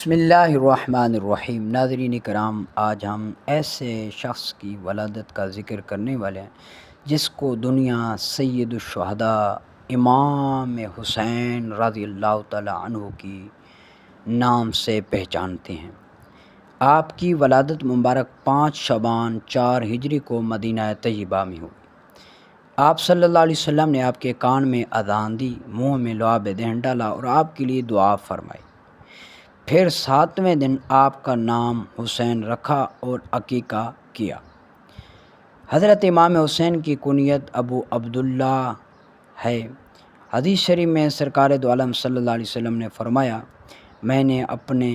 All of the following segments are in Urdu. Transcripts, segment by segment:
بسم اللہ الرحمن الرحیم۔ ناظرین کرام، آج ہم ایسے شخص کی ولادت کا ذکر کرنے والے ہیں جس کو دنیا سید الشہداء امام حسین رضی اللہ تعالی عنہ کی نام سے پہچانتے ہیں۔ آپ کی ولادت مبارک 5 شعبان 4 ہجری کو مدینہ طیبہ میں ہوئی۔ آپ صلی اللہ علیہ وسلم نے آپ کے کان میں اذان دی، منہ میں لعاب دہن ڈالا اور آپ کے لیے دعا فرمائی۔ پھر 7ویں دن آپ کا نام حسین رکھا اور عقیقہ کیا۔ حضرت امام حسین کی کنیت ابو عبداللہ ہے۔ حدیث شریف میں سرکار دو عالم صلی اللہ علیہ وسلم نے فرمایا، میں نے اپنے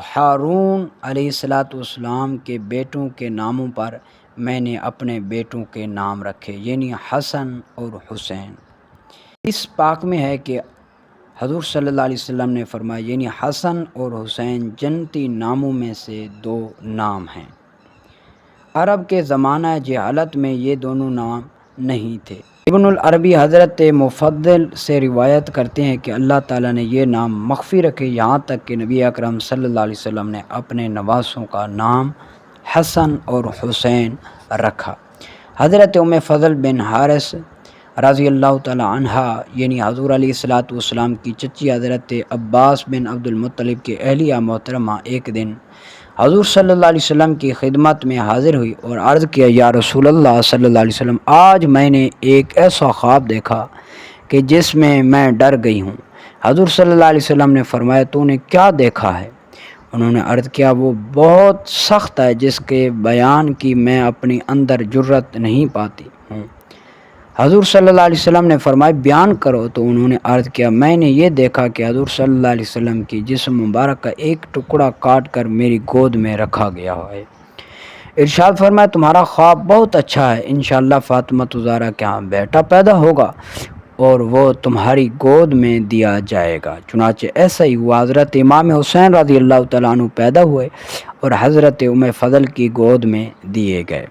ہارون علیہ السلام کے بیٹوں کے ناموں پر میں نے اپنے بیٹوں کے نام رکھے، یعنی حسن اور حسین۔ اس پاک میں ہے کہ حضور صلی اللہ علیہ وسلم نے فرمایا، یعنی حسن اور حسین جنتی ناموں میں سے 2 نام ہیں۔ عرب کے زمانہ جہالت میں یہ دونوں نام نہیں تھے۔ ابن العربی حضرت مفضل سے روایت کرتے ہیں کہ اللہ تعالیٰ نے یہ نام مخفی رکھے، یہاں تک کہ نبی اکرم صلی اللہ علیہ وسلم نے اپنے نواسوں کا نام حسن اور حسین رکھا۔ حضرت ام فضل بن حارث رضی اللہ تعالی عنہ، یعنی حضور علیہ السلام کی چچی حضرت عباس بن عبد المطلب کی اہلیہ محترمہ ایک دن حضور صلی اللہ علیہ وسلم کی خدمت میں حاضر ہوئی اور عرض کیا، یا رسول اللہ صلی اللہ علیہ وسلم، آج میں نے ایک ایسا خواب دیکھا کہ جس میں ڈر گئی ہوں۔ حضور صلی اللہ علیہ وسلم نے فرمایا، تو نے کیا دیکھا ہے؟ انہوں نے عرض کیا، وہ بہت سخت ہے جس کے بیان کی میں اپنی اندر جرت نہیں پاتی ہوں۔ حضور صلی اللہ علیہ وسلم نے فرمایا، بیان کرو۔ تو انہوں نے عرض کیا، میں نے یہ دیکھا کہ حضور صلی اللہ علیہ وسلم کی جسم مبارک کا ایک ٹکڑا کاٹ کر میری گود میں رکھا گیا ہے۔ ارشاد فرمایا، تمہارا خواب بہت اچھا ہے، انشاءاللہ فاطمہ زہرا کے ہاں بیٹا پیدا ہوگا اور وہ تمہاری گود میں دیا جائے گا۔ چنانچہ ایسا ہی ہوا، حضرت امام حسین رضی اللہ تعالیٰ عنہ پیدا ہوئے اور حضرت ام فضل کی گود میں دیے گئے۔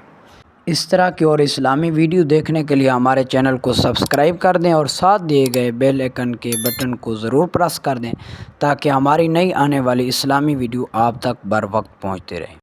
اس طرح کی اور اسلامی ویڈیو دیکھنے کے لیے ہمارے چینل کو سبسکرائب کر دیں اور ساتھ دیے گئے بیل آئیکن کے بٹن کو ضرور پریس کر دیں تاکہ ہماری نئی آنے والی اسلامی ویڈیو آپ تک بر وقت پہنچتے رہیں۔